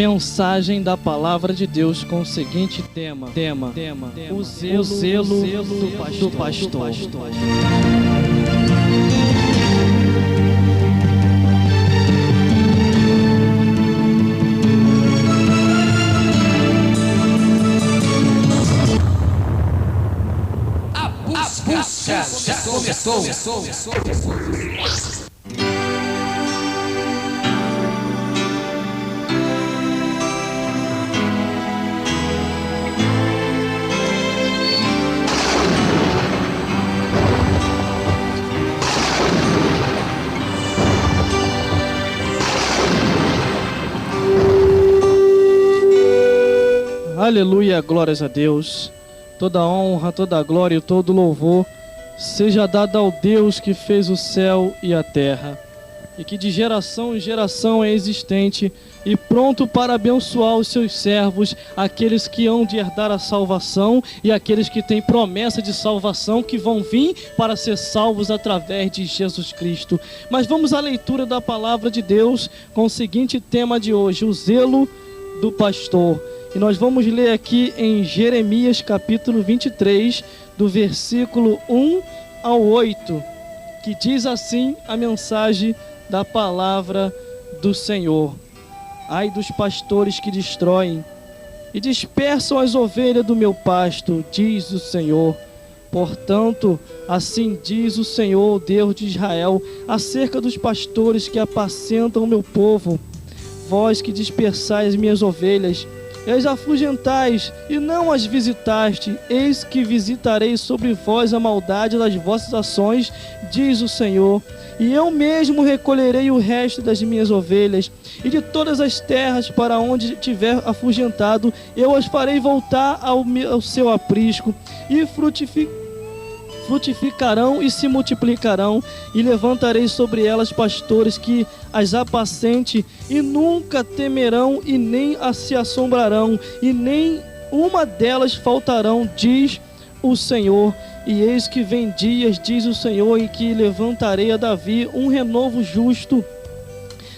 mensagem da palavra de Deus com o seguinte tema: o zelo do pastor. A busca já começou. Aleluia, glórias a Deus. Toda honra, toda glória e todo louvor seja dado ao Deus que fez o céu e a terra, e que de geração em geração é existente e pronto para abençoar os seus servos, aqueles que hão de herdar a salvação e aqueles que têm promessa de salvação, que vão vir para ser salvos através de Jesus Cristo. Mas vamos à leitura da palavra de Deus com o seguinte tema de hoje: o zelo do pastor. E nós vamos ler aqui em Jeremias capítulo 23, do versículo 1 ao 8, que diz assim a mensagem da palavra do Senhor: ai dos pastores que destroem e dispersam as ovelhas do meu pasto, diz o Senhor. Portanto, assim diz o Senhor, Deus de Israel, acerca dos pastores que apacentam o meu povo: vós que dispersais minhas ovelhas, e as afugentais, e não as visitaste, eis que visitarei sobre vós a maldade das vossas ações, diz o Senhor. E eu mesmo recolherei o resto das minhas ovelhas, e de todas as terras para onde tiver afugentado, eu as farei voltar ao seu aprisco, e frutificarão e se multiplicarão, e levantarei sobre elas pastores que as apacente, e nunca temerão e nem se assombrarão, e nem uma delas faltarão, diz o Senhor. E eis que vem dias, diz o Senhor, em que levantarei a Davi um renovo justo,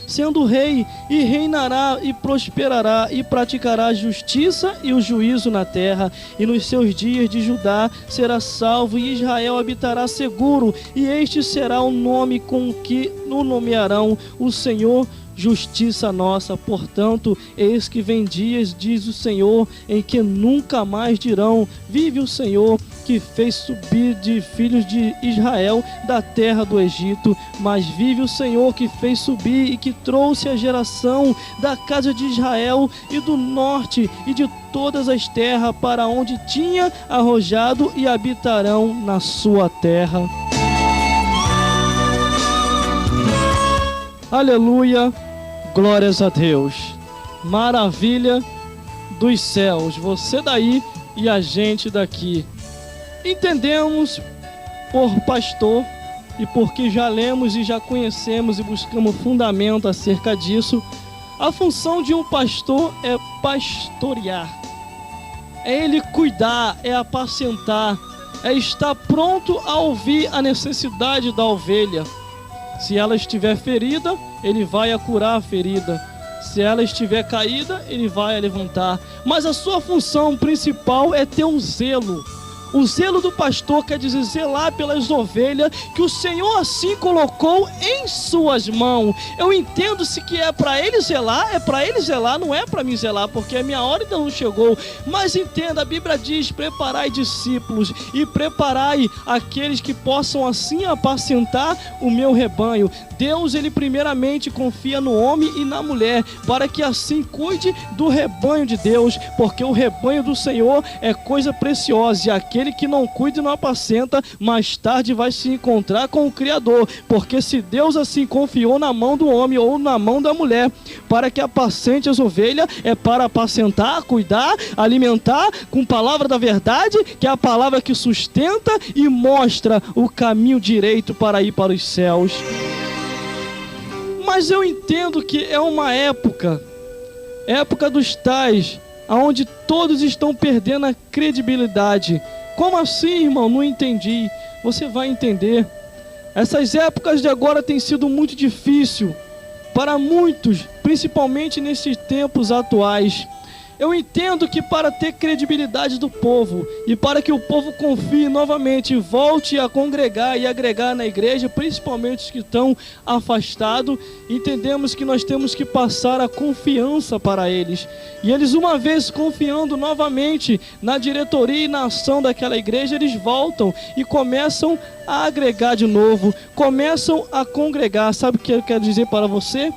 sendo rei, e reinará e prosperará, e praticará a justiça e o juízo na terra. E nos seus dias de Judá será salvo, e Israel habitará seguro, e este será o nome com que o nomearão: o Senhor, justiça nossa. Portanto, eis que vem dias, diz o Senhor, em que nunca mais dirão: vive o Senhor, que fez subir de filhos de Israel da terra do Egito. Mas vive o Senhor, que fez subir e que trouxe a geração da casa de Israel e do norte e de todas as terras para onde tinha arrojado, e habitarão na sua terra. Aleluia, glórias a Deus. Maravilha dos céus, você daí e a gente daqui. Entendemos por pastor, e porque já lemos e já conhecemos e buscamos fundamento acerca disso, a função de um pastor é pastorear, é ele cuidar, é apacentar, é estar pronto a ouvir a necessidade da ovelha. Se ela estiver ferida, ele vai a curar a ferida. Se ela estiver caída, ele vai a levantar. Mas a sua função principal é ter um zelo. O zelo do pastor quer dizer zelar pelas ovelhas que o Senhor assim colocou em suas mãos. Eu entendo se que é para ele zelar, não é para mim zelar, porque a minha hora ainda não chegou. Mas entenda, a Bíblia diz: preparai discípulos e preparai aqueles que possam assim apacentar o meu rebanho. Deus, ele primeiramente confia no homem e na mulher, para que assim cuide do rebanho de Deus, porque o rebanho do Senhor é coisa preciosa, e aquele que não cuida e não apacenta, mais tarde vai se encontrar com o Criador. Porque se Deus assim confiou na mão do homem ou na mão da mulher para que apacente as ovelhas, é para apacentar, cuidar, alimentar com palavra da verdade, que é a palavra que sustenta e mostra o caminho direito para ir para os céus. Mas eu entendo que é uma época dos tais, onde todos estão perdendo a credibilidade. Como assim, irmão? Não entendi. Você vai entender. Essas épocas de agora têm sido muito difícil. para muitos, principalmente nesses tempos atuais, eu entendo que para ter credibilidade do povo e para que o povo confie novamente e volte a congregar e agregar na igreja, principalmente os que estão afastados, entendemos que nós temos que passar a confiança para eles. E eles, uma vez confiando novamente na diretoria e na ação daquela igreja, eles voltam e começam a agregar de novo, começam a congregar. Sabe o que eu quero dizer para você?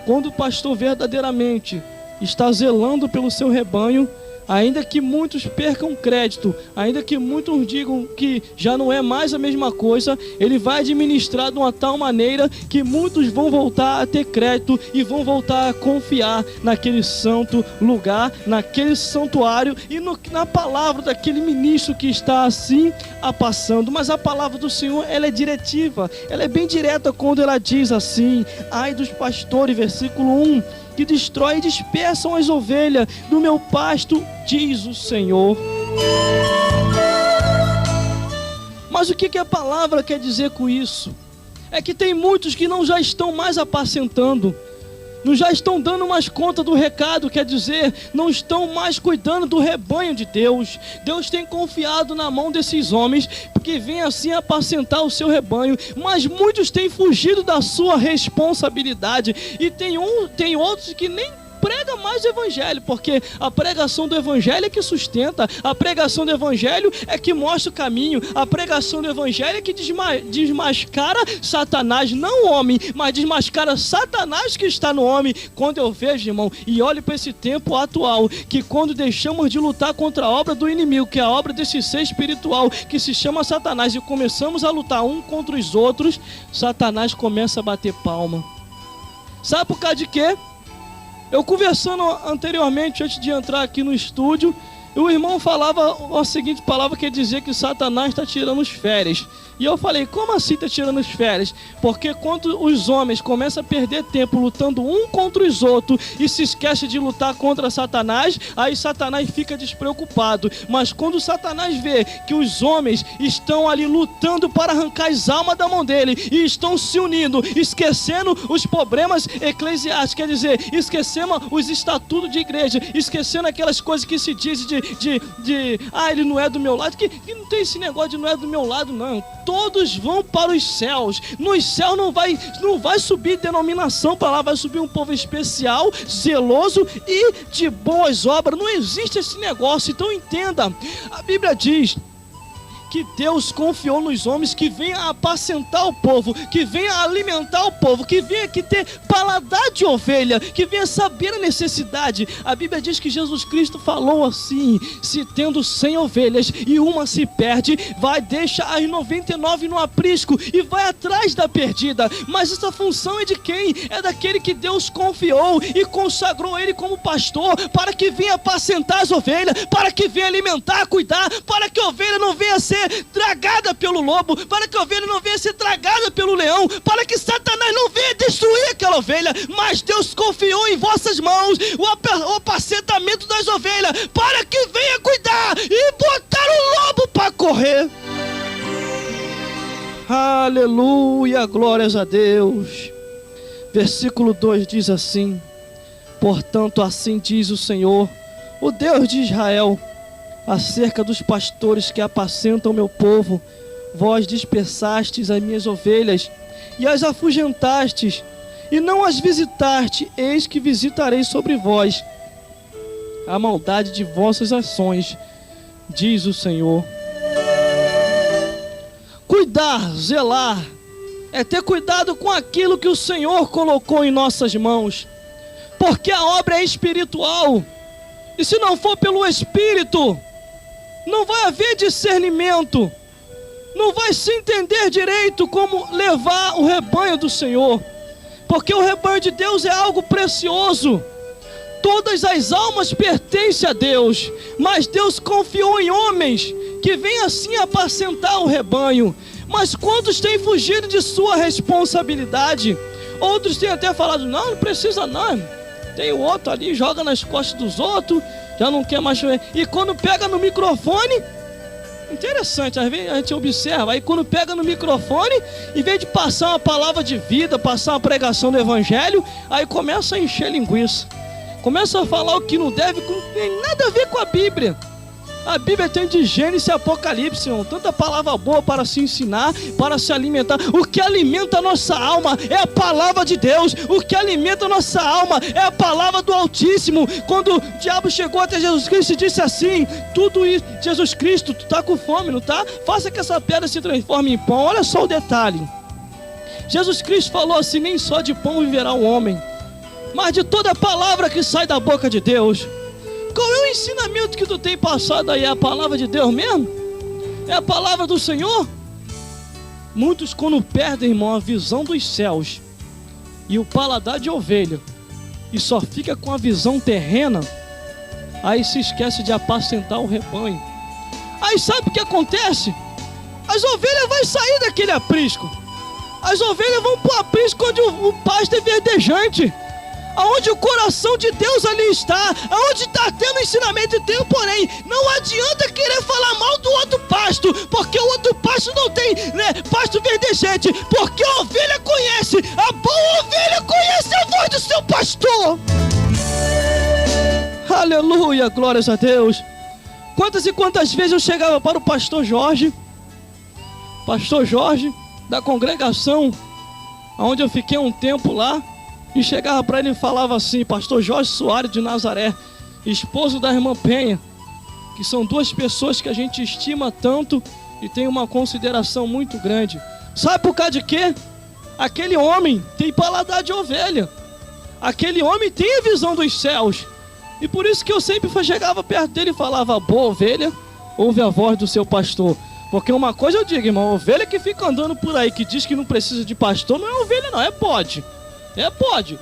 Quando o pastor verdadeiramente está zelando pelo seu rebanho, ainda que muitos percam crédito, ainda que muitos digam que já não é mais a mesma coisa, ele vai administrar de uma tal maneira que muitos vão voltar a ter crédito e vão voltar a confiar naquele santo lugar, naquele santuário e na palavra daquele ministro que está assim a passando. Mas a palavra do Senhor, ela é diretiva, ela é bem direta quando ela diz assim: ai dos pastores, versículo 1, que destrói e dispersam as ovelhas do meu pasto, diz o Senhor. Mas o que a palavra quer dizer com isso? É que tem muitos que não já estão mais apacentando, não já estão dando mais conta do recado, quer dizer, não estão mais cuidando do rebanho de Deus. Deus tem confiado na mão desses homens, porque vem assim apacentar o seu rebanho, mas muitos têm fugido da sua responsabilidade, e tem outros que nem prega mais o evangelho, porque a pregação do evangelho é que sustenta, a pregação do evangelho é que mostra o caminho, a pregação do evangelho é que desmascara Satanás, não o homem, mas desmascara Satanás que está no homem. Quando eu vejo, irmão, e olho para esse tempo atual, que quando deixamos de lutar contra a obra do inimigo, que é a obra desse ser espiritual que se chama Satanás, e começamos a lutar um contra os outros, Satanás começa a bater palma. Sabe por causa de quê? Eu conversando anteriormente, antes de entrar aqui no estúdio, o irmão falava a seguinte palavra, que dizia que Satanás está tirando as férias. E eu falei, como assim está tirando as férias? Porque quando os homens começam a perder tempo lutando um contra os outros e se esquece de lutar contra Satanás, aí Satanás fica despreocupado. Mas quando Satanás vê que os homens estão ali lutando para arrancar as almas da mão dele e estão se unindo, esquecendo os problemas eclesiásticos, quer dizer, esquecendo os estatutos de igreja, esquecendo aquelas coisas que se diz ele não é do meu lado, que não tem esse negócio de não é do meu lado, não. Todos vão para os céus. Nos céus não vai subir denominação para lá, vai subir um povo especial, zeloso e de boas obras. Não existe esse negócio. Então entenda, a Bíblia diz que Deus confiou nos homens que venham apacentar o povo, que venham alimentar o povo, que venham aqui ter paladar de ovelha, que venham saber a necessidade. A Bíblia diz que Jesus Cristo falou assim: se tendo 100 ovelhas e uma se perde, vai deixar as 99 no aprisco e vai atrás da perdida. Mas essa função é de quem? É daquele que Deus confiou e consagrou ele como pastor, para que venha apacentar as ovelhas, para que venha alimentar, cuidar, para que a ovelha não venha ser tragada pelo lobo, para que a ovelha não venha ser tragada pelo leão, para que Satanás não venha destruir aquela ovelha. Mas Deus confiou em vossas mãos o apacentamento das ovelhas, para que venha cuidar e botar o lobo para correr. Aleluia, glórias a Deus. Versículo 2 diz assim: portanto assim diz o Senhor, o Deus de Israel, acerca dos pastores que apacentam meu povo: vós dispersastes as minhas ovelhas e as afugentastes, e não as visitaste. Eis que visitarei sobre vós a maldade de vossas ações, diz o Senhor. Cuidar, zelar, é ter cuidado com aquilo que o Senhor colocou em nossas mãos, porque a obra é espiritual, e se não for pelo Espírito, não vai haver discernimento, não vai se entender direito como levar o rebanho do Senhor, porque o rebanho de Deus é algo precioso. Todas as almas pertencem a Deus, mas Deus confiou em homens que vêm assim apacentar o rebanho. Mas quantos têm fugido de sua responsabilidade? Outros têm até falado: não precisa não, tem o outro ali, joga nas costas dos outros, já não quer mais ver. E quando pega no microfone, Interessante, às vezes a gente observa, aí quando pega no microfone, em vez de passar uma palavra de vida, passar uma pregação do evangelho, aí começa a encher linguiça, começa a falar o que não deve, que não tem nada a ver com a Bíblia. A Bíblia tem de Gênesis e Apocalipse, irmão. Tanta palavra boa para se ensinar, para se alimentar. O que alimenta a nossa alma é a palavra de Deus. O que alimenta a nossa alma é a palavra do Altíssimo. Quando o diabo chegou até Jesus Cristo e disse assim: tudo isso, Jesus Cristo, tu está com fome, não está? Faça que essa pedra se transforme em pão. Olha só o detalhe. Jesus Cristo falou assim: nem só de pão viverá o homem, mas de toda palavra que sai da boca de Deus. Qual é o ensinamento que tu tem passado aí? É a palavra de Deus mesmo? É a palavra do Senhor? Muitos, quando perdem, irmão, a visão dos céus e o paladar de ovelha, e só fica com a visão terrena, aí se esquece de apacentar o rebanho. Aí sabe o que acontece? As ovelhas vão sair daquele aprisco. As ovelhas vão para o aprisco onde o pasto é verdejante, aonde o coração de Deus ali está, aonde está tendo ensinamento de Deus. Porém, não adianta querer falar mal do outro pasto, porque o outro pasto não tem, né, pasto verdejante, porque a ovelha conhece, a boa ovelha conhece a voz do seu pastor. Aleluia, glórias a Deus. Quantas e quantas vezes eu chegava para o pastor Jorge da congregação onde eu fiquei um tempo lá, e chegava para ele e falava assim: pastor Jorge Soares de Nazaré, esposo da irmã Penha, que são duas pessoas que a gente estima tanto e tem uma consideração muito grande. Sabe por causa de quê? Aquele homem tem paladar de ovelha, aquele homem tem a visão dos céus, e por isso que eu sempre chegava perto dele e falava: boa ovelha, ouve a voz do seu pastor. Porque uma coisa eu digo, irmão, ovelha que fica andando por aí, que diz que não precisa de pastor, não é ovelha não, é bode. É, pode.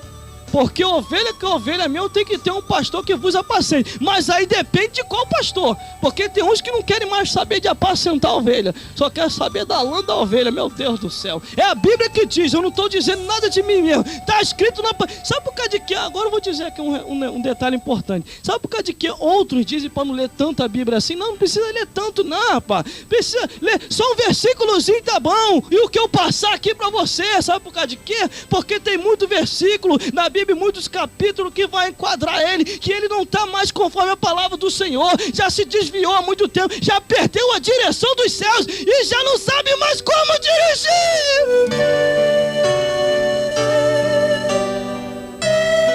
Porque ovelha que é ovelha mesmo tem que ter um pastor que vos apaciente. Mas aí depende de qual pastor. Porque tem uns que não querem mais saber de apacentar a ovelha, só quer saber da lã da ovelha. Meu Deus do céu. É a Bíblia que diz, eu não estou dizendo nada de mim mesmo. Está escrito na... Sabe por causa de que? Agora eu vou dizer aqui um detalhe importante. Sabe por causa de que outros dizem para não ler tanto a Bíblia assim? Não precisa ler tanto não, rapaz. Precisa ler só um versículozinho, tá bom. E o que eu passar aqui para você, sabe por causa de quê? Porque tem muito versículo na Bíblia, muitos capítulos que vai enquadrar ele, que ele não está mais conforme a palavra do Senhor, já se desviou há muito tempo, já perdeu a direção dos céus e já não sabe mais como dirigir.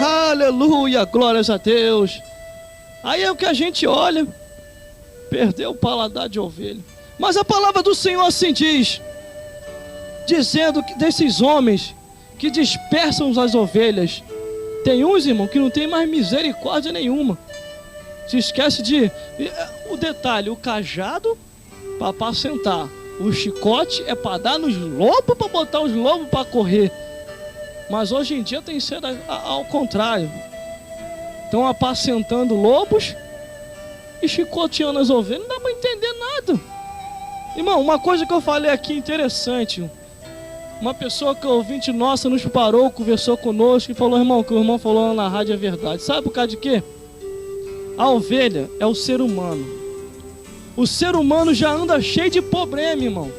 Aleluia, glórias a Deus. Aí é o que a gente olha, perdeu o paladar de ovelha. Mas a palavra do Senhor assim diz, dizendo que desses homens que dispersam as ovelhas, tem uns, irmão, que não tem mais misericórdia nenhuma. Se esquece de... O detalhe, o cajado para apacentar, o chicote é para dar nos lobos, para botar os lobos para correr. Mas hoje em dia tem sido ao contrário. Estão apacentando lobos e chicoteando as ovelhas. Não dá para entender nada. Irmão, uma coisa que eu falei aqui interessante. Uma pessoa que ouvinte nossa nos parou, conversou conosco e falou: irmão, o que o irmão falou lá na rádio é verdade. Sabe por causa de quê? A ovelha é o ser humano. O ser humano já anda cheio de problema, irmão.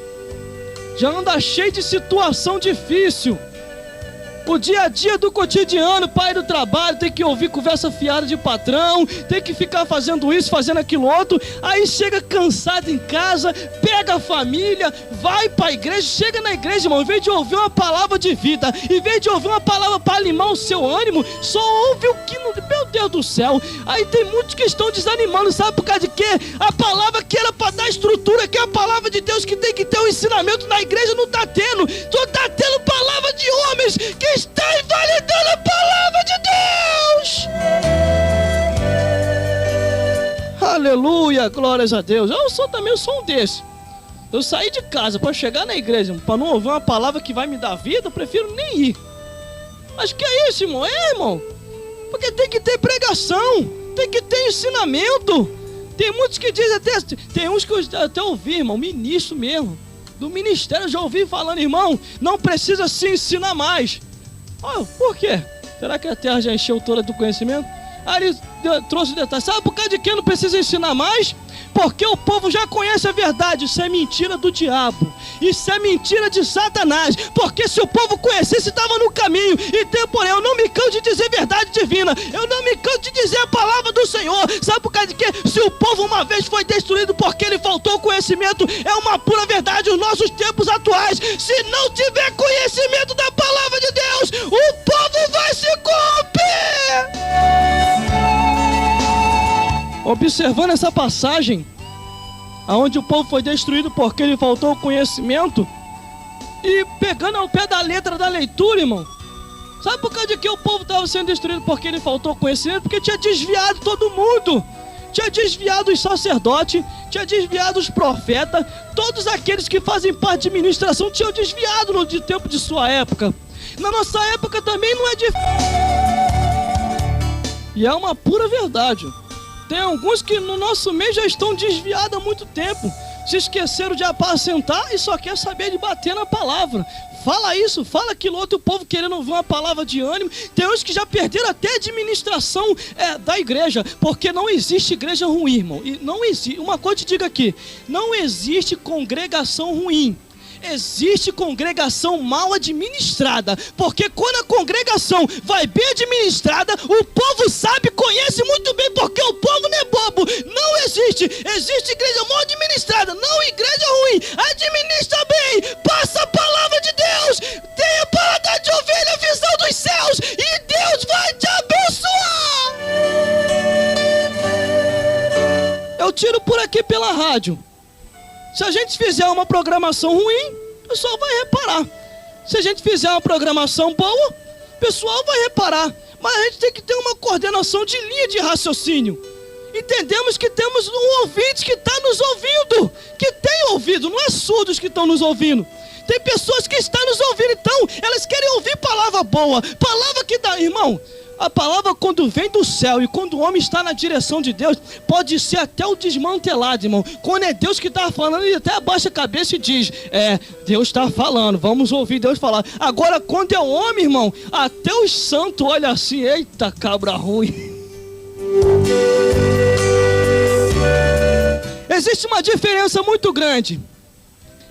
Já anda cheio de situação difícil. O dia a dia do cotidiano, pai do trabalho, tem que ouvir conversa fiada de patrão, tem que ficar fazendo isso, fazendo aquilo outro. Aí chega cansado em casa, pega a família, vai para a igreja, chega na igreja, irmão, em vez de ouvir uma palavra de vida, em vez de ouvir uma palavra para animar o seu ânimo, só ouve o que não... Meu Deus do céu. Aí tem muitos que estão desanimando, sabe por causa de quê? A palavra que era para dar estrutura, que é a palavra de Deus, que tem que ter um ensinamento na igreja, não está tendo. Tu está tendo palavra de homens que está invalidando a palavra de Deus. Aleluia, glórias a Deus. Eu sou um desse. Eu saí de casa para chegar na igreja, para não ouvir uma palavra que vai me dar vida, eu prefiro nem ir. Mas que é isso, irmão? É, irmão, porque tem que ter pregação, tem que ter ensinamento. Tem muitos que dizem até, tem uns que eu até ouvi, irmão, ministro mesmo, do ministério, eu já ouvi falando: irmão, não precisa se ensinar mais. Oh, por quê? Será que a terra já encheu toda do conhecimento? Aí ele trouxe o detalhe. Sabe por causa de que não precisa ensinar mais? Porque o povo já conhece a verdade. Isso é mentira do diabo. Isso é mentira de Satanás. Porque se o povo conhecesse, estava no caminho. E porém, eu não me canso de dizer verdade divina. Eu não me canso de dizer a palavra do Senhor. Sabe por causa de quê? Se o povo uma vez foi destruído porque ele faltou conhecimento, é uma pura verdade os nossos tempos atuais. Se não tiver conhecimento da palavra de Deus, o povo vai se corromper. Observando essa passagem, aonde o povo foi destruído porque ele faltou conhecimento, e pegando ao pé da letra da leitura, irmão, sabe por causa de que o povo estava sendo destruído porque ele faltou conhecimento? Porque tinha desviado todo mundo. Tinha desviado os sacerdotes, tinha desviado os profetas, todos aqueles que fazem parte de administração tinham desviado no tempo de sua época. Na nossa época também não é difícil. E é uma pura verdade. Tem alguns que no nosso meio já estão desviados há muito tempo. Se esqueceram de apacentar e só quer saber de bater na palavra. Fala isso, fala aquilo outro, o povo querendo ouvir uma palavra de ânimo. Tem uns que já perderam até a administração da igreja, porque não existe igreja ruim, irmão. E não existe, uma coisa te digo aqui, não existe congregação ruim. Existe congregação mal administrada, porque quando a congregação vai bem administrada, o povo sabe, conhece muito bem, porque o povo não é bobo. Não existe igreja mal administrada, não igreja ruim. Administra bem, passa a palavra de Deus, tenha palavra de ovelha, visão dos céus, e Deus vai te abençoar. Eu tiro por aqui pela rádio. Se a gente fizer uma programação ruim, o pessoal vai reparar. Se a gente fizer uma programação boa, o pessoal vai reparar. Mas a gente tem que ter uma coordenação de linha de raciocínio. Entendemos que temos um ouvinte que está nos ouvindo, que tem ouvido, não é surdos que estão nos ouvindo. Tem pessoas que estão nos ouvindo, então elas querem ouvir palavra boa, palavra que dá, irmão. A palavra quando vem do céu e quando o homem está na direção de Deus, pode ser até o desmantelado, irmão. Quando é Deus que está falando, ele até abaixa a cabeça e diz, Deus está falando, vamos ouvir Deus falar. Agora quando é o homem, irmão, até os santos olham assim, eita cabra ruim. Existe uma diferença muito grande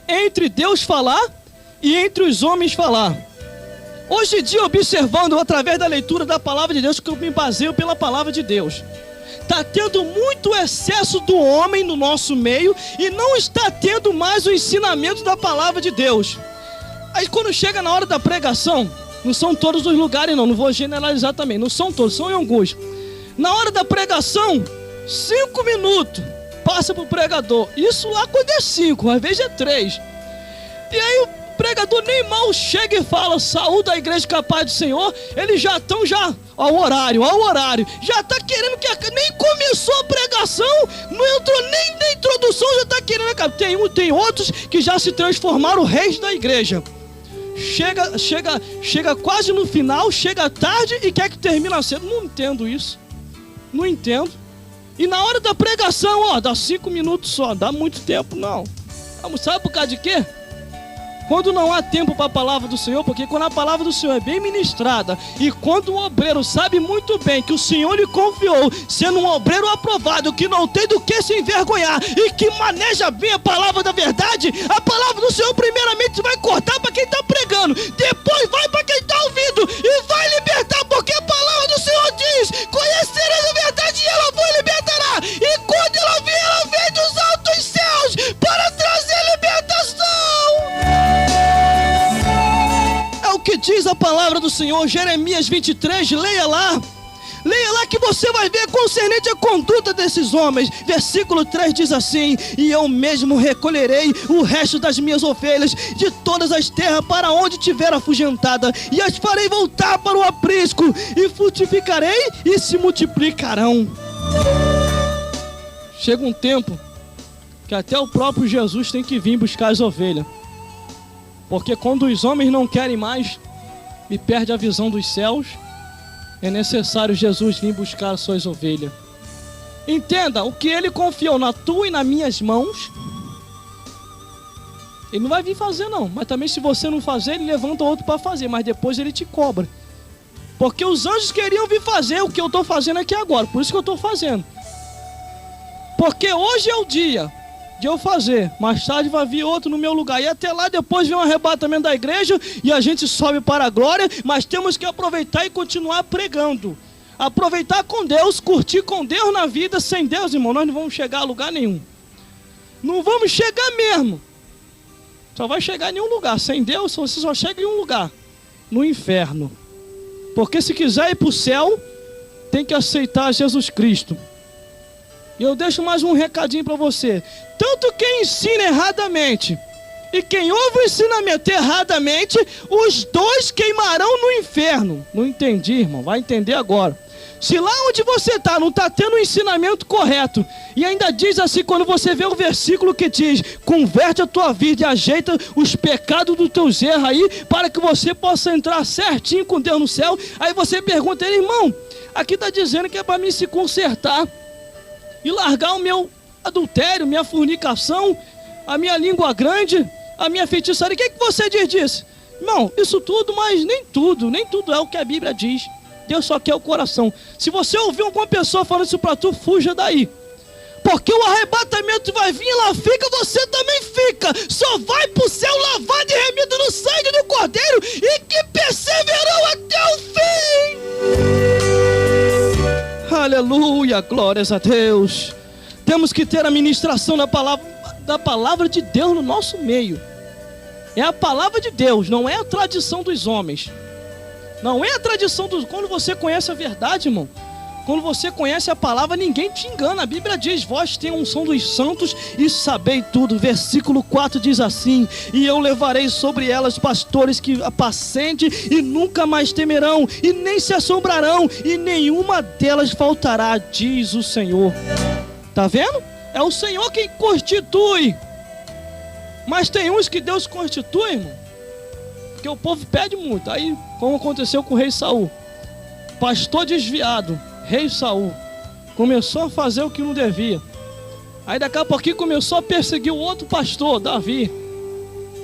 entre Deus falar e entre os homens falar. Hoje em dia, observando através da leitura da palavra de Deus, que eu me baseio pela palavra de Deus, está tendo muito excesso do homem no nosso meio e não está tendo mais o ensinamento da palavra de Deus. Aí quando chega na hora da pregação, não são todos os lugares não vou generalizar também, não são todos, são em alguns. Na hora da pregação, 5 minutos, passa para o pregador. Isso lá quando é 5, às vezes é 3. E aí o pregador nem mal chega e fala, saúde a igreja capaz do Senhor, eles já estão ao horário, já está querendo que nem começou a pregação, não entrou nem na introdução, já está querendo acabar. Tem outros que já se transformaram reis da igreja. Chega quase no final, chega tarde e quer que termine cedo. Não entendo isso, não entendo. E na hora da pregação, dá 5 minutos só, dá muito tempo não. Sabe por causa de quê? Quando não há tempo para a palavra do Senhor, porque quando a palavra do Senhor é bem ministrada, e quando o obreiro sabe muito bem que o Senhor lhe confiou, sendo um obreiro aprovado, que não tem do que se envergonhar, e que maneja bem a palavra da verdade, a palavra do Senhor primeiramente vai cortar para quem está pregando, depois vai para quem está ouvindo, e vai libertar, porque a palavra do Senhor diz, conhecereis a verdade e ela vos libertará, e quando ela vem dos altos céus, para trazer libertação. O que diz a palavra do Senhor, Jeremias 23, leia lá que você vai ver concernente a conduta desses homens. Versículo 3 diz assim, e eu mesmo recolherei o resto das minhas ovelhas de todas as terras para onde tiver afugentada, e as farei voltar para o aprisco, e frutificarei e se multiplicarão. Chega um tempo que até o próprio Jesus tem que vir buscar as ovelhas. Porque quando os homens não querem mais e perde a visão dos céus, é necessário Jesus vir buscar as suas ovelhas. Entenda, o que ele confiou na tua e nas minhas mãos, ele não vai vir fazer não. Mas também se você não fazer, ele levanta outro para fazer, mas depois ele te cobra. Porque os anjos queriam vir fazer o que eu estou fazendo aqui agora, por isso que eu estou fazendo. Porque hoje é o dia de eu fazer, mais tarde vai vir outro no meu lugar, e até lá depois vem um arrebatamento da igreja, e a gente sobe para a glória, mas temos que aproveitar e continuar pregando, aproveitar com Deus, curtir com Deus na vida. Sem Deus, irmão, nós não vamos chegar a lugar nenhum, não vamos chegar mesmo, só vai chegar em nenhum lugar. Sem Deus você só chega em um lugar, no inferno, porque se quiser ir para o céu, tem que aceitar Jesus Cristo. E eu deixo mais um recadinho para você. Tanto quem ensina erradamente e quem ouve o ensinamento erradamente, os dois queimarão no inferno. Não entendi, irmão? Vai entender agora. Se lá onde você está não está tendo o ensinamento correto, e ainda diz assim, quando você vê o versículo que diz: converte a tua vida e ajeita os pecados dos teus erros aí, para que você possa entrar certinho com Deus no céu. Aí você pergunta a ele: irmão, aqui está dizendo que é para mim se consertar e largar o meu adultério, minha fornicação, a minha língua grande, a minha feitiçaria. O que você diz disso? Irmão, isso tudo, mas nem tudo é o que a Bíblia diz. Deus só quer o coração. Se você ouvir alguma pessoa falando isso para tu, fuja daí, porque o arrebatamento vai vir, lá fica, você também fica. Só vai para o céu lavado e remido no sangue do Cordeiro, e que perseverou até o fim. Aleluia, glórias a Deus. Temos que ter a ministração da palavra de Deus no nosso meio. É a palavra de Deus, não é a tradição dos homens. Não é a tradição dos... Quando você conhece a verdade, irmão, quando você conhece a palavra, ninguém te engana. A Bíblia diz: vós tem a unção dos santos e sabei tudo. Versículo 4 diz assim: e eu levarei sobre elas pastores que apacentem e nunca mais temerão, e nem se assombrarão, e nenhuma delas faltará, diz o Senhor. Tá vendo? É o Senhor quem constitui. Mas tem uns que Deus constitui, irmão, porque o povo pede muito. Aí, como aconteceu com o rei Saul, pastor desviado, rei Saul começou a fazer o que não devia. Aí daqui a pouquinho começou a perseguir o outro pastor, Davi.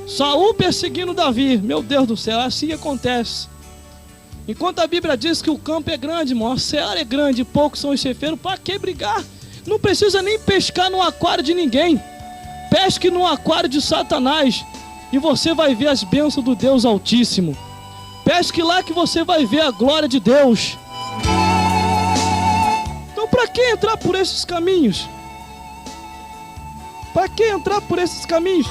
Saul perseguindo Davi. Meu Deus do céu, assim acontece. Enquanto a Bíblia diz que o campo é grande, irmão, a seara é grande, poucos são os ceifeiros, para que brigar? Não precisa nem pescar no aquário de ninguém. Pesque no aquário de Satanás e você vai ver as bênçãos do Deus Altíssimo. Pesque lá que você vai ver a glória de Deus. Então para que entrar por esses caminhos? Para que entrar por esses caminhos?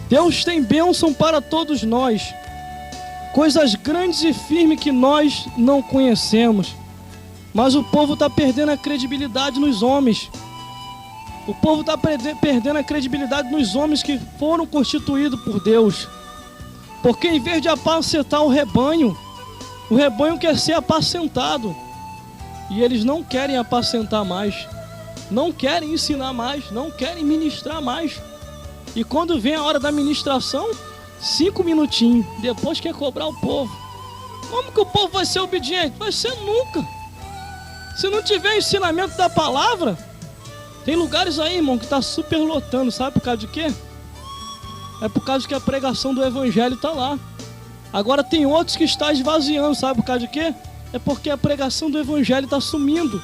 Deus tem bênção para todos nós, coisas grandes e firmes que nós não conhecemos. Mas o povo está perdendo a credibilidade nos homens. O povo está perdendo a credibilidade nos homens que foram constituídos por Deus. Porque em vez de apacentar o rebanho quer ser apacentado. E eles não querem apacentar mais, não querem ensinar mais, não querem ministrar mais. E quando vem a hora da ministração, 5 minutinhos, depois quer cobrar o povo. Como que o povo vai ser obediente? Vai ser nunca. Se não tiver ensinamento da palavra. Tem lugares aí, irmão, que está super lotando. Sabe por causa de quê? É por causa que a pregação do evangelho está lá. Agora tem outros que estão esvaziando. Sabe por causa de quê? É porque a pregação do evangelho está sumindo.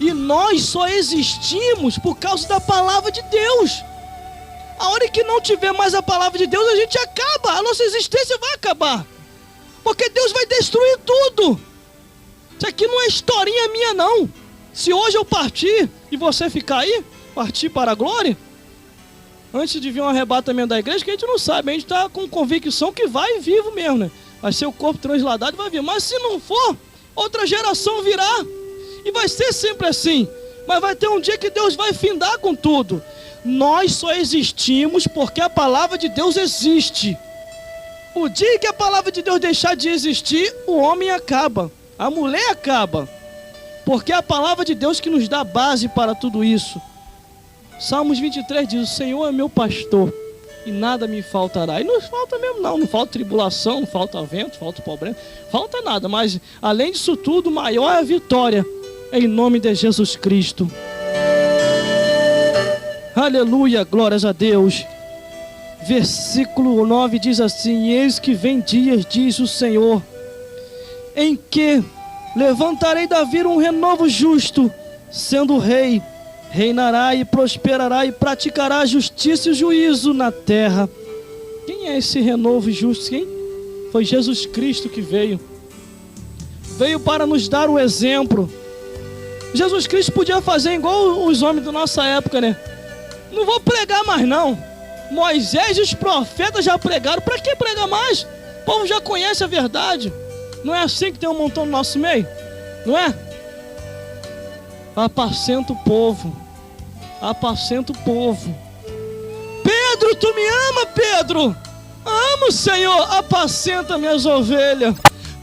E nós só existimos por causa da palavra de Deus. A hora que não tiver mais a palavra de Deus, a gente acaba. A nossa existência vai acabar. Porque Deus vai destruir tudo. Isso aqui não é historinha minha, não. Se hoje eu partir e você ficar aí, partir para a glória, antes de vir um arrebatamento da igreja, que a gente não sabe, a gente está com convicção que vai vivo mesmo, né? Vai ser o corpo transladado e vai vir. Mas se não for, outra geração virá. E vai ser sempre assim. Mas vai ter um dia que Deus vai findar com tudo. Nós só existimos porque a palavra de Deus existe. O dia que a palavra de Deus deixar de existir, o homem acaba, a mulher acaba. Porque é a palavra de Deus que nos dá base para tudo isso. Salmos 23 diz: o Senhor é meu pastor e nada me faltará. E não falta mesmo não falta tribulação, não falta vento, não falta problema, falta nada. Mas além disso tudo, maior é a vitória, em nome de Jesus Cristo. Aleluia, glórias a Deus. Versículo 9 diz assim: eis que vem dias, diz o Senhor, em que levantarei Davi um renovo justo, sendo rei, reinará e prosperará e praticará justiça e juízo na terra. Quem é esse renovo justo? Quem? Foi Jesus Cristo que veio para nos dar o exemplo. Jesus Cristo podia fazer igual os homens da nossa época, né? Não vou pregar mais não. Moisés e os profetas já pregaram, para que pregar mais? O povo já conhece a verdade. Não é assim que tem um montão no nosso meio? Não é? Apacenta o povo. Apacenta o povo. Pedro, tu me ama, Pedro? Amo, Senhor. Apacenta minhas ovelhas.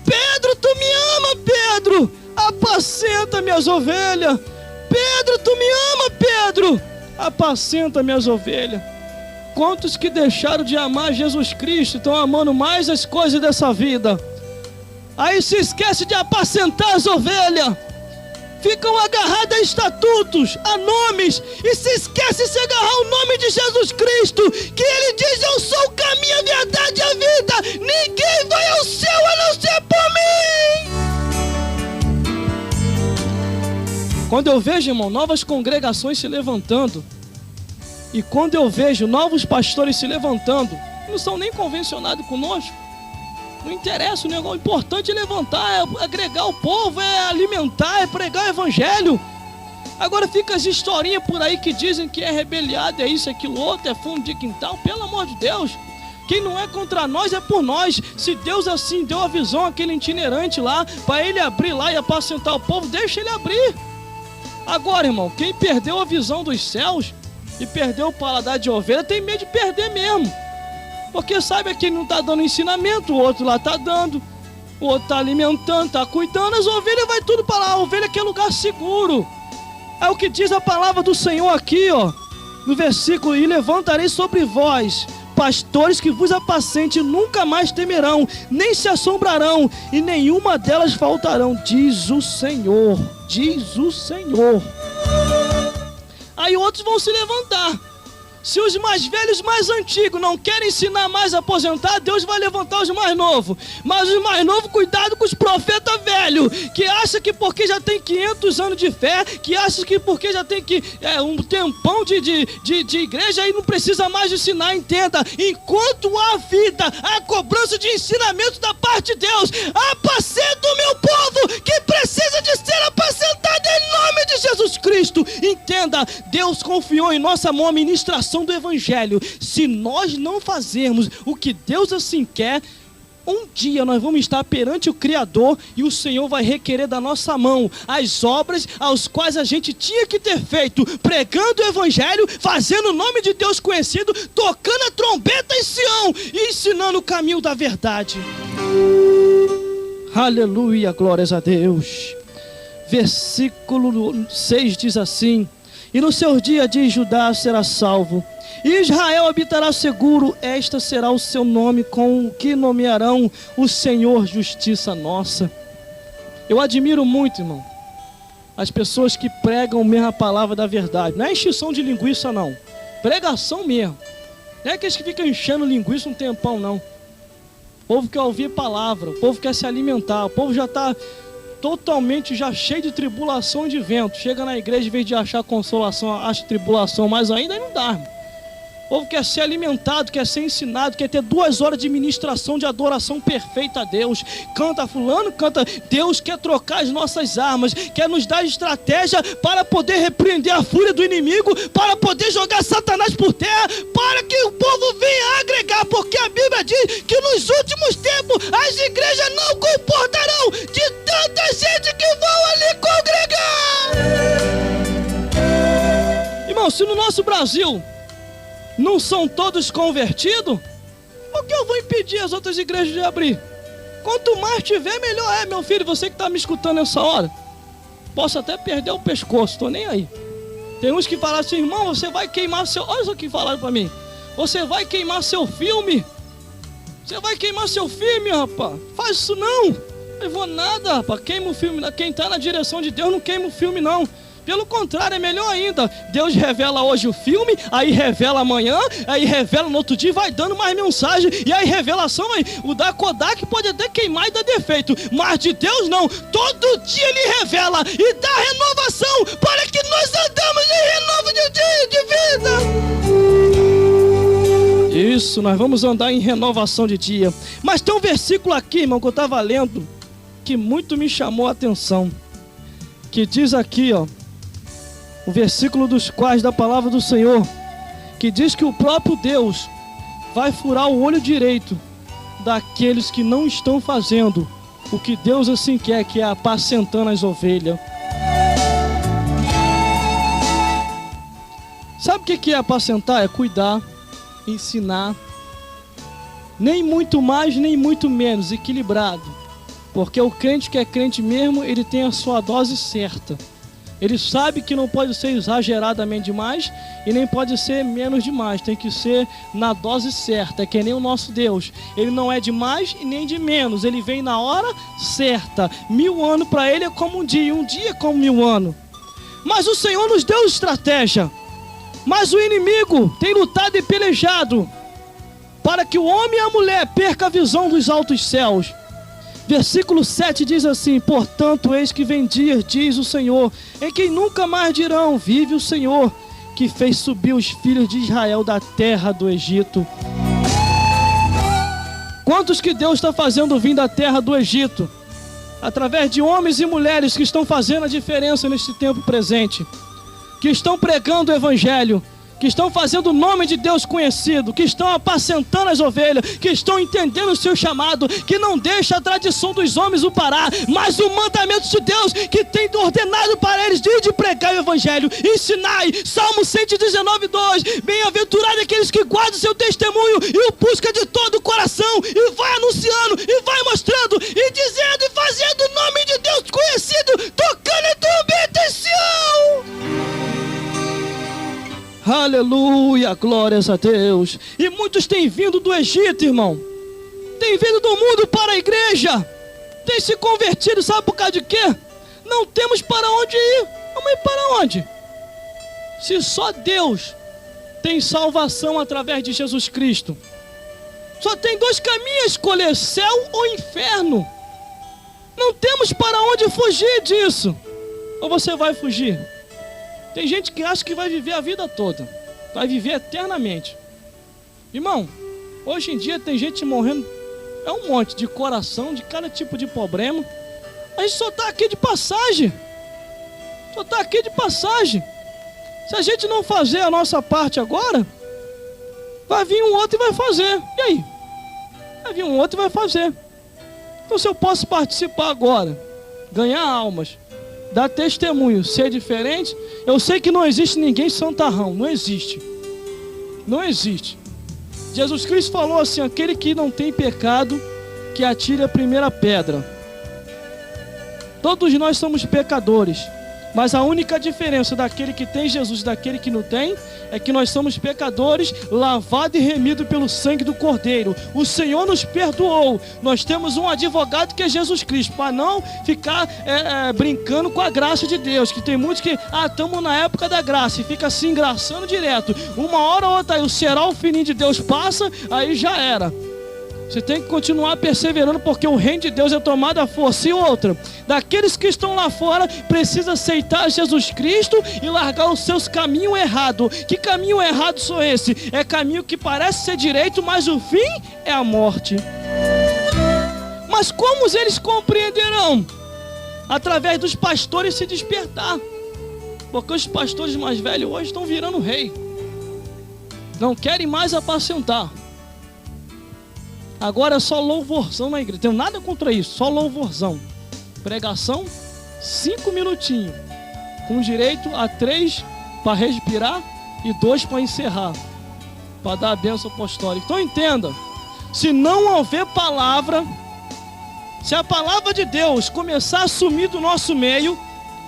Pedro, tu me ama, Pedro? Apacenta minhas ovelhas. Pedro, tu me ama, Pedro? Apacenta minhas ovelhas. Quantos que deixaram de amar Jesus Cristo estão amando mais as coisas dessa vida? Aí se esquece de apacentar as ovelhas. Ficam agarrados a estatutos, a nomes, e se esquece de se agarrar ao nome de Jesus Cristo, que Ele diz: eu sou o caminho, a verdade e a vida. Ninguém vai ao céu a não ser por mim. Quando eu vejo, irmão, novas congregações se levantando, e quando eu vejo novos pastores se levantando, não são nem convencionados conosco. Não interessa, o negócio importante é levantar, é agregar o povo, é alimentar, é pregar o evangelho. Agora fica as historinhas por aí que dizem que é rebeliado, é isso, é aquilo outro, é fundo de quintal. Pelo amor de Deus, quem não é contra nós é por nós. Se Deus assim deu a visão àquele itinerante lá, para ele abrir lá e apacentar o povo, deixa ele abrir. Agora, irmão, quem perdeu a visão dos céus e perdeu o paladar de ovelha, tem medo de perder mesmo. Porque sabe que ele não está dando ensinamento, o outro lá está dando, o outro está alimentando, está cuidando, as ovelhas vai tudo para lá. A ovelha quer lugar seguro. É o que diz a palavra do Senhor aqui, ó, no versículo: e levantarei sobre vós pastores que vos apacentem, nunca mais temerão, nem se assombrarão, e nenhuma delas faltarão, diz o Senhor. Diz o Senhor. Aí outros vão se levantar. Se os mais velhos, mais antigos não querem ensinar mais a aposentar, Deus vai levantar os mais novos. Mas os mais novos, cuidado com os profetas velhos, que acham que porque já tem 500 anos de fé, que acham que porque já tem um tempão de igreja, aí não precisa mais ensinar. Entenda, enquanto há vida, há cobrança de ensinamento da parte de Deus. Apacenta o meu povo, que precisa de ser apacentado em nome de Jesus Cristo. Entenda, Deus confiou em nossa mão a ministração do evangelho. Se nós não fazermos o que Deus assim quer, um dia nós vamos estar perante o Criador e o Senhor vai requerer da nossa mão as obras aos quais a gente tinha que ter feito, pregando o evangelho, fazendo o nome de Deus conhecido, tocando a trombeta em Sião e ensinando o caminho da verdade. Aleluia, glórias a Deus. Versículo 6 diz assim: e no seu dia de Judá será salvo, e Israel habitará seguro. Esta será o seu nome, com o que nomearão o Senhor justiça nossa. Eu admiro muito, irmão, as pessoas que pregam mesmo a palavra da verdade. Não é encheção de linguiça, não. Pregação mesmo. Não é aqueles que ficam enchendo linguiça um tempão, não. O povo quer ouvir palavra, o povo quer se alimentar, o povo já está totalmente já cheio de tribulação e de vento. Chega na igreja, em vez de achar consolação, acha tribulação mais ainda, aí não dá, irmão. O povo quer ser alimentado, quer ser ensinado, quer ter 2 horas de ministração, de adoração perfeita a Deus. Canta fulano, canta. Deus quer trocar as nossas armas, quer nos dar estratégia para poder repreender a fúria do inimigo, para poder jogar Satanás por terra, para que o povo venha agregar, porque a Bíblia diz que nos últimos tempos as igrejas não comportarão de tanta gente que vão ali congregar. Irmão, se no nosso Brasil não são todos convertidos, por que eu vou impedir as outras igrejas de abrir? Quanto mais tiver, melhor é, meu filho. Você que está me escutando nessa hora, posso até perder o pescoço, estou nem aí. Tem uns que falaram assim: irmão, você vai queimar seu... Olha só o que falaram para mim: você vai queimar seu filme. Você vai queimar seu filme, rapaz. Faz isso não. Eu vou nada, rapaz. Queima o filme. Quem está na direção de Deus não queima o filme, não. Pelo contrário, é melhor ainda. Deus revela hoje o filme, aí revela amanhã, aí revela no outro dia, vai dando mais mensagem. E aí revelação, o da Kodak pode até queimar e dar defeito, mas de Deus não. Todo dia Ele revela e dá renovação para que nós andamos em renovo de vida. Isso, nós vamos andar em renovação de dia. Mas tem um versículo aqui, irmão, que eu estava lendo, que muito me chamou a atenção. Que diz aqui, ó, o versículo dos quais da palavra do Senhor, que diz que o próprio Deus vai furar o olho direito daqueles que não estão fazendo o que Deus assim quer, que é apacentando as ovelhas. Sabe o que é apacentar? É cuidar, ensinar, nem muito mais, nem muito menos, equilibrado. Porque o crente que é crente mesmo, ele tem a sua dose certa. Ele sabe que não pode ser exageradamente demais e nem pode ser menos demais. Tem que ser na dose certa, é que nem o nosso Deus. Ele não é de mais e nem de menos. Ele vem na hora certa. 1000 anos para ele é como um dia é como 1000 anos. Mas o Senhor nos deu estratégia. Mas o inimigo tem lutado e pelejado para que o homem e a mulher percam a visão dos altos céus. Versículo 7 diz assim: portanto, eis que vem dias, diz o Senhor, em que nunca mais dirão, vive o Senhor, que fez subir os filhos de Israel da terra do Egito. Quantos que Deus está fazendo vir da terra do Egito? Através de homens e mulheres que estão fazendo a diferença neste tempo presente, que estão pregando o Evangelho, que estão fazendo o nome de Deus conhecido, que estão apacentando as ovelhas, que estão entendendo o seu chamado, que não deixa a tradição dos homens o parar, mas o mandamento de Deus que tem ordenado para eles de pregar o Evangelho, ensinai, Salmo 119, 2, bem-aventurado aqueles que guardam o seu testemunho e o busca de todo o coração, e vai anunciando, e vai mostrando, e dizendo e fazendo o nome de Deus conhecido, tocando em trombeta em Sião. Aleluia, glórias a Deus. E muitos têm vindo do Egito, irmão. Têm vindo do mundo para a igreja. Têm se convertido, sabe por causa de quê? Não temos para onde ir. Vamos ir para onde? Se só Deus tem salvação através de Jesus Cristo. Só tem 2 caminhos a escolher, céu ou inferno. Não temos para onde fugir disso. Ou você vai fugir? Tem gente que acha que vai viver a vida toda, vai viver eternamente. Irmão, hoje em dia tem gente morrendo, é um monte de coração, de cada tipo de problema. A gente só está aqui de passagem. Só está aqui de passagem. Se a gente não fazer a nossa parte agora, vai vir um outro e vai fazer. E aí? Vai vir um outro e vai fazer. Então se eu posso participar agora, ganhar almas, dar testemunho, ser diferente. Eu sei que não existe ninguém santarrão, não existe. Não existe. Jesus Cristo falou assim: aquele que não tem pecado, que atire a primeira pedra. Todos nós somos pecadores, mas a única diferença daquele que tem Jesus e daquele que não tem é que nós somos pecadores, lavados e remidos pelo sangue do Cordeiro. O Senhor nos perdoou. Nós temos um advogado que é Jesus Cristo, para não ficar brincando com a graça de Deus, que tem muitos que estamos na época da graça e fica se engraçando direto. Uma hora ou outra aí o serol fininho de Deus passa, aí já era. Você tem que continuar perseverando, porque o reino de Deus é tomado à força. E outra, daqueles que estão lá fora, precisa aceitar Jesus Cristo e largar os seus caminhos errados. Que caminho errado são esse? É caminho que parece ser direito, mas o fim é a morte. Mas como eles compreenderão? Através dos pastores se despertar. Porque os pastores mais velhos hoje estão virando rei. Não querem mais apacentar. Agora é só louvorzão na igreja. Não tenho nada contra isso, só louvorzão. Pregação, 5 minutinhos. Com direito a 3 para respirar e 2 para encerrar. Para dar a bênção apostólica. Então entenda, se não houver palavra, se a palavra de Deus começar a sumir do nosso meio,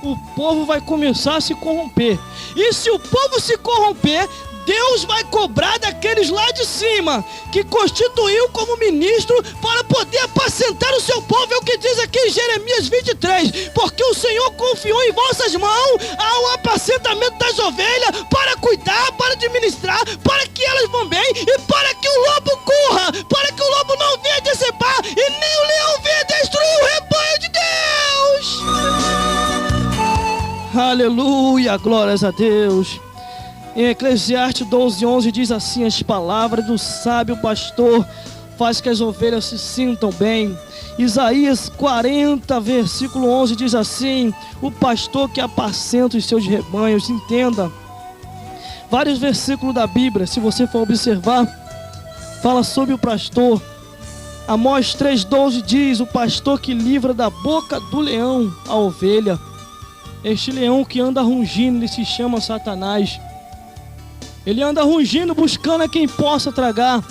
o povo vai começar a se corromper. E se o povo se corromper, Deus vai cobrar daqueles lá de cima, que constituiu como ministro para poder apacentar o seu povo. É o que diz aqui em Jeremias 23. Porque o Senhor confiou em vossas mãos ao apacentamento das ovelhas, para cuidar, para administrar, para que elas vão bem e para que o lobo corra, para que o lobo não venha decepar e nem o leão venha destruir o rebanho de Deus. Aleluia, glórias a Deus. Em Eclesiastes 12:11 diz assim: as palavras do sábio pastor faz que as ovelhas se sintam bem. Isaías 40, versículo 11 diz assim: o pastor que apacenta os seus rebanhos. Entenda, vários versículos da Bíblia, se você for observar, fala sobre o pastor. Amós 3:12 diz: o pastor que livra da boca do leão a ovelha. Este leão que anda rungindo, ele se chama Satanás. Ele anda rungindo, buscando a quem possa tragar.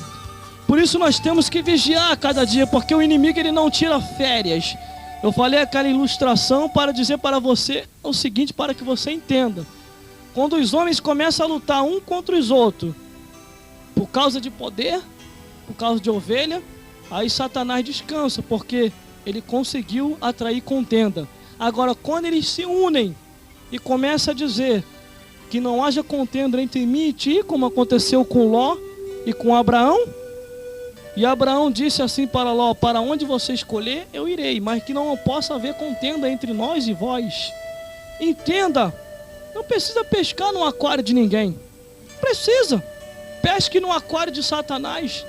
Por isso nós temos que vigiar a cada dia, porque o inimigo ele não tira férias. Eu falei aquela ilustração para dizer para você o seguinte, para que você entenda. Quando os homens começam a lutar um contra os outros, por causa de poder, por causa de ovelha, aí Satanás descansa, porque ele conseguiu atrair contenda. Agora, quando eles se unem e começam a dizer que não haja contenda entre mim e ti, como aconteceu com Ló e com Abraão, e Abraão disse assim para Ló: para onde você escolher, eu irei, mas que não possa haver contenda entre nós e vós. Entenda, não precisa pescar no aquário de ninguém. Precisa, pesque no aquário de Satanás.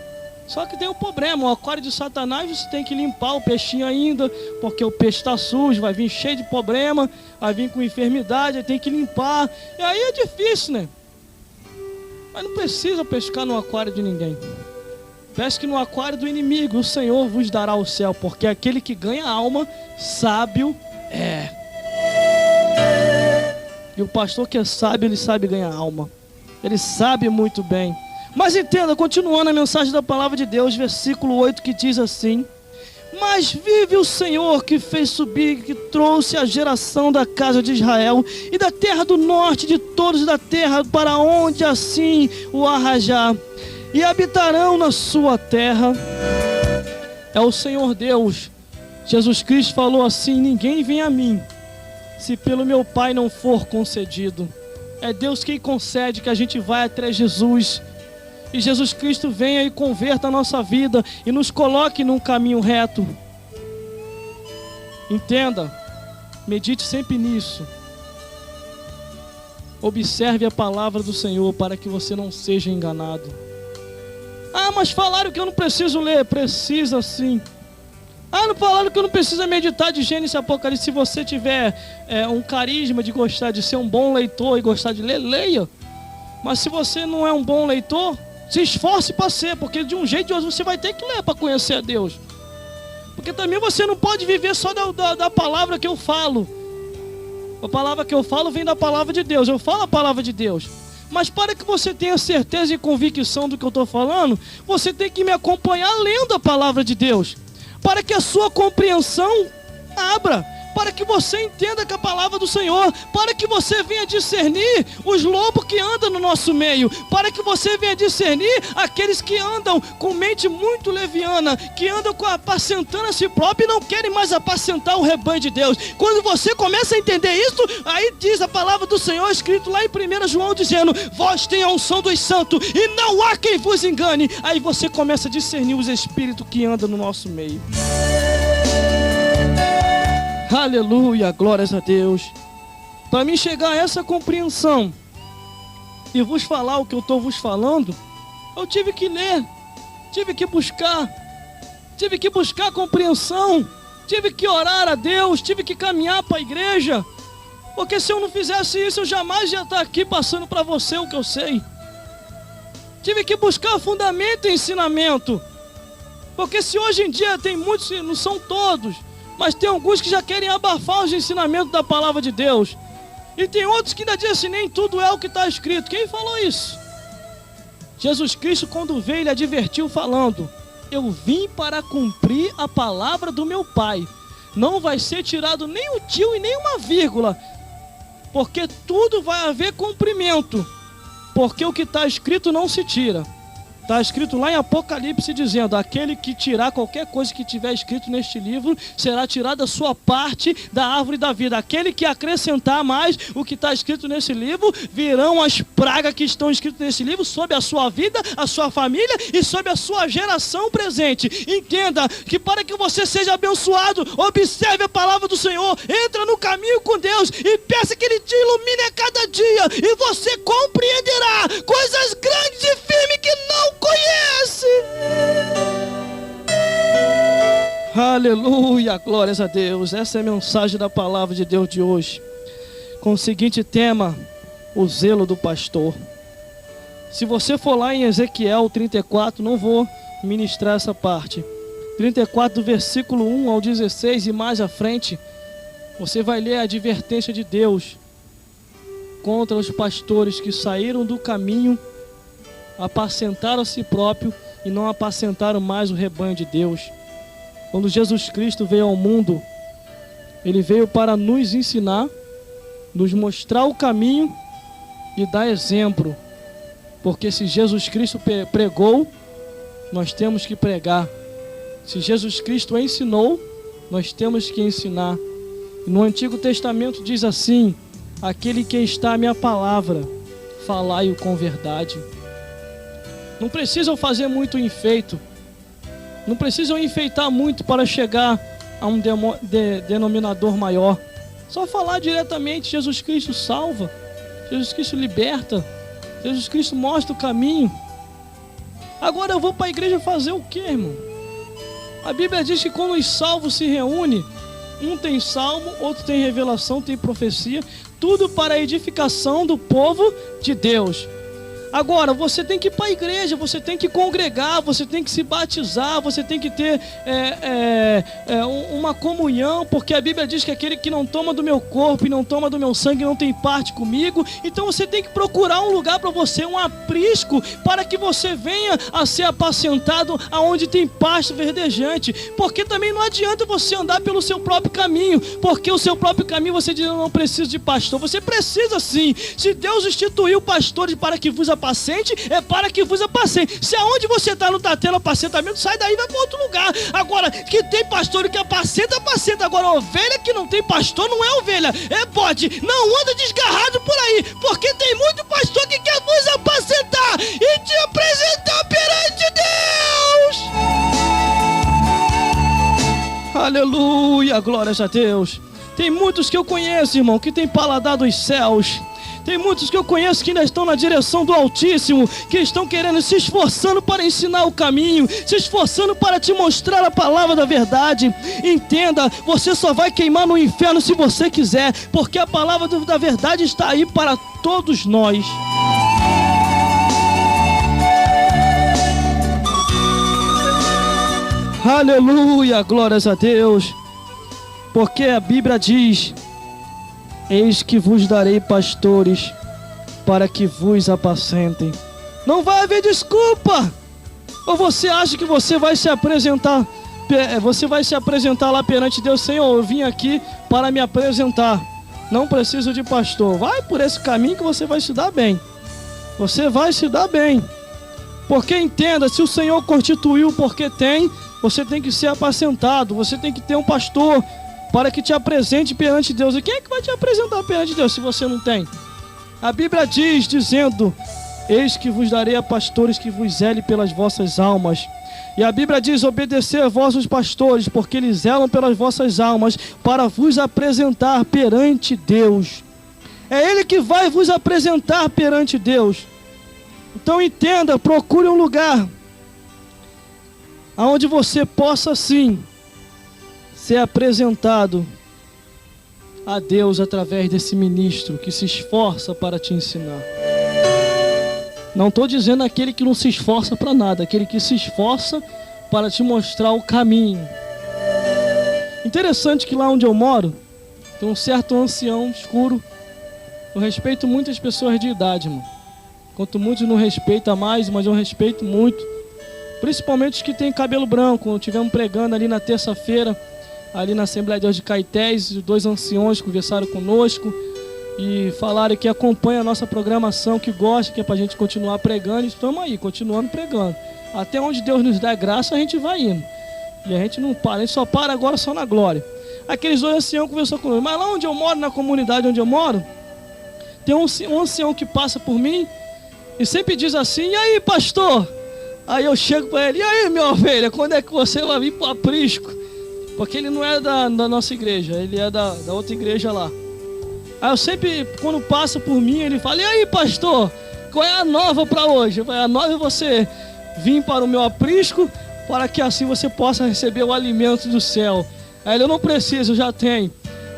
Só que tem um problema: o aquário de Satanás você tem que limpar o peixinho ainda, porque o peixe está sujo, vai vir cheio de problema, vai vir com enfermidade, aí tem que limpar, e aí é difícil, né? Mas não precisa pescar no aquário de ninguém. Pesque no aquário do inimigo, o Senhor vos dará o céu, porque aquele que ganha alma, sábio é. E o pastor que é sábio, ele sabe ganhar alma, ele sabe muito bem. Mas entenda, continuando a mensagem da palavra de Deus, versículo 8, que diz assim: mas vive o Senhor que fez subir, que trouxe a geração da casa de Israel e da terra do norte, de todos da terra, para onde assim o arrajar, e habitarão na sua terra. É o Senhor Deus. Jesus Cristo falou assim: ninguém vem a mim, se pelo meu Pai não for concedido. É Deus quem concede que a gente vai até Jesus. E Jesus Cristo venha e converta a nossa vida e nos coloque num caminho reto. Entenda, medite sempre nisso. Observe a palavra do Senhor para que você não seja enganado. Ah, mas falaram que eu não preciso ler. Precisa sim. Ah, não falaram que eu não preciso meditar de Gênesis e Apocalipse. Se você tiver um carisma de gostar de ser um bom leitor e gostar de ler, leia. Mas se você não é um bom leitor, se esforce para ser, porque de um jeito ou de outro você vai ter que ler para conhecer a Deus. Porque também você não pode viver só da palavra que eu falo. A palavra que eu falo vem da palavra de Deus. Eu falo a palavra de Deus. Mas para que você tenha certeza e convicção do que eu estou falando, você tem que me acompanhar lendo a palavra de Deus, para que a sua compreensão abra, para que você entenda que a palavra do Senhor, para que você venha discernir os lobos que andam no nosso meio, para que você venha discernir aqueles que andam com mente muito leviana, que andam apacentando a si próprio e não querem mais apacentar o rebanho de Deus. Quando você começa a entender isso, aí diz a palavra do Senhor, escrito lá em 1 João, dizendo: vós tenham a unção dos santos e não há quem vos engane. Aí você começa a discernir os espíritos que andam no nosso meio. Aleluia, glórias a Deus. Para mim chegar a essa compreensão e vos falar o que eu estou vos falando, eu tive que ler, tive que buscar compreensão, tive que orar a Deus, tive que caminhar para a igreja, porque se eu não fizesse isso, eu jamais ia estar aqui passando para você o que eu sei. Tive que buscar fundamento e ensinamento, porque se hoje em dia tem muitos, não são todos, mas tem alguns que já querem abafar os ensinamentos da palavra de Deus. E tem outros que ainda dizem assim: nem tudo é o que está escrito. Quem falou isso? Jesus Cristo, quando veio, ele advertiu falando: eu vim para cumprir a palavra do meu Pai. Não vai ser tirado nem um tio e nem uma vírgula, porque tudo vai haver cumprimento. Porque o que está escrito não se tira. Está escrito lá em Apocalipse dizendo: aquele que tirar qualquer coisa que tiver escrito neste livro será tirado da sua parte da árvore da vida. Aquele que acrescentar mais o que está escrito nesse livro, virão as pragas que estão escritas nesse livro sobre a sua vida, a sua família e sobre a sua geração presente. Entenda que para que você seja abençoado, observe a palavra do Senhor, entra no caminho com Deus e peça que Ele te ilumine a cada dia, e você compreenderá coisas grandes e firmes que não conhece. Aleluia, glórias a Deus. Essa é a mensagem da palavra de Deus de hoje, com o seguinte tema: o zelo do pastor. Se você for lá em Ezequiel 34, não vou ministrar essa parte, 34 do versículo 1 ao 16 e mais à frente, você vai ler a advertência de Deus contra os pastores que saíram do caminho, apacentaram a si próprio e não apacentaram mais o rebanho de Deus. Quando Jesus Cristo veio ao mundo, Ele veio para nos ensinar, nos mostrar o caminho e dar exemplo. Porque se Jesus Cristo pregou, nós temos que pregar. Se Jesus Cristo ensinou, nós temos que ensinar. E no Antigo Testamento diz assim: aquele que está a minha palavra, falai-o com verdade. Não precisam fazer muito enfeito, não precisam enfeitar muito para chegar a um denominador maior. Só falar diretamente: Jesus Cristo salva, Jesus Cristo liberta, Jesus Cristo mostra o caminho. Agora eu vou para a igreja fazer o quê, irmão? A Bíblia diz que quando os salvos se reúnem, um tem salmo, outro tem revelação, tem profecia, tudo para a edificação do povo de Deus. Agora, você tem que ir para a igreja, você tem que congregar, você tem que se batizar, você tem que ter uma comunhão, porque a Bíblia diz que aquele que não toma do meu corpo e não toma do meu sangue não tem parte comigo. Então você tem que procurar um lugar para você, um aprisco, para que você venha a ser apacentado aonde tem pasto verdejante. Porque também não adianta você andar pelo seu próprio caminho, porque o seu próprio caminho você diz: eu não preciso de pastor. Você precisa sim. Se Deus instituiu pastores para que vos apacente, é para que vos apacente. Se aonde você está não está tendo apacentamento, sai daí e vai para outro lugar. Agora, que tem pastor que apacenta, apacenta. Agora, ovelha que não tem pastor não é ovelha, é bode. Não anda desgarrado por aí, porque tem muito pastor que quer vos apacentar e te apresentar perante Deus. Aleluia, glórias a Deus. Tem muitos que eu conheço, irmão, que tem paladar dos céus. Tem muitos que eu conheço que ainda estão na direção do Altíssimo, que estão querendo, se esforçando para ensinar o caminho, se esforçando para te mostrar a palavra da verdade. Entenda, você só vai queimar no inferno se você quiser, porque a palavra da verdade está aí para todos nós. Aleluia, glórias a Deus. Porque a Bíblia diz: eis que vos darei pastores para que vos apacentem. Não vai haver desculpa. Ou você acha que você vai se apresentar, lá perante Deus: Senhor, eu vim aqui para me apresentar, não preciso de pastor. Vai por esse caminho que você vai se dar bem. Você vai se dar bem. Porque entenda, se o Senhor constituiu porque tem, você tem que ser apacentado. Você tem que ter um pastor para que te apresente perante Deus. E quem é que vai te apresentar perante Deus se você não tem? A Bíblia diz, dizendo: eis que vos darei a pastores que vos zelem pelas vossas almas. E a Bíblia diz: obedecer a vossos pastores, porque eles zelam pelas vossas almas, para vos apresentar perante Deus. É Ele que vai vos apresentar perante Deus. Então entenda, procure um lugar aonde você possa sim ser apresentado a Deus através desse ministro que se esforça para te ensinar. Não estou dizendo aquele que não se esforça para nada, aquele que se esforça para te mostrar o caminho. Interessante que lá onde eu moro tem um certo ancião escuro. Eu respeito muitas pessoas de idade, irmão. Quanto muitos não respeita mais, mas eu respeito muito. Principalmente os que têm cabelo branco. Estivemos pregando ali na terça-feira, ali na Assembleia de Deus de Caetés, os dois anciões conversaram conosco. e falarem que acompanha a nossa programação, que gosta, que é pra gente continuar pregando. Estamos aí, continuando pregando. Até onde Deus nos dá graça, a gente vai indo. E a gente não para, a gente só para agora só na glória. Aqueles dois anciãos conversou comigo. Mas lá onde eu moro, na comunidade onde eu moro, tem um ancião que passa por mim e sempre diz assim: e aí, pastor? Aí eu chego para ele: e aí, minha ovelha, quando é que você vai vir para o aprisco? Porque ele não é da nossa igreja, ele é da outra igreja lá. Aí eu sempre, quando passa por mim, ele fala: e aí, pastor, qual é a nova para hoje? Eu falei: a nova é você vir para o meu aprisco, para que assim você possa receber o alimento do céu. Aí ele: eu não preciso, eu já tenho.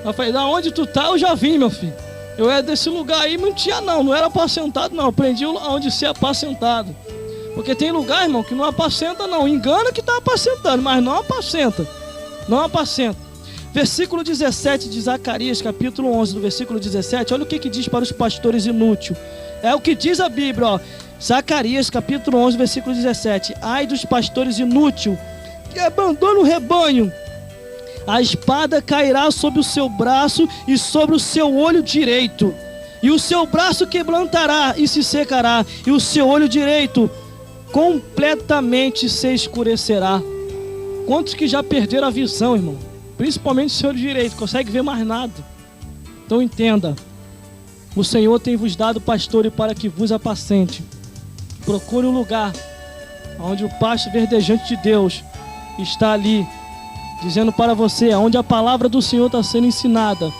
Eu falei: da onde tu tá? Eu já vim, meu filho. Eu era desse lugar aí, não tinha não era apacentado não. Aprendi onde ser apacentado. Porque tem lugar, irmão, que não apacenta não. Engana que está apacentando, mas não apacenta. Não apacenta. Versículo 17 de Zacarias, capítulo 11, do versículo 17. Olha o que diz para os pastores inúteis. É o que diz a Bíblia, ó. Zacarias, capítulo 11, versículo 17. Ai dos pastores inúteis, que abandonam o rebanho. A espada cairá sobre o seu braço e sobre o seu olho direito. E o seu braço quebrantará e se secará. E o seu olho direito completamente se escurecerá. Quantos que já perderam a visão, irmão? Principalmente o seu olho direito, consegue ver mais nada. Então entenda: o Senhor tem vos dado pastores para que vos apacente. Procure um lugar onde o pasto verdejante de Deus está ali, dizendo para você onde a palavra do Senhor está sendo ensinada.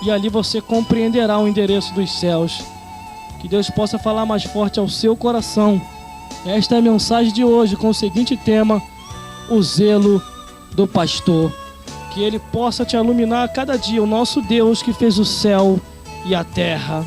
E ali você compreenderá o endereço dos céus. Que Deus possa falar mais forte ao seu coração. Esta é a mensagem de hoje, com o seguinte tema: o zelo do pastor. Que Ele possa te iluminar a cada dia, o nosso Deus que fez o céu e a terra.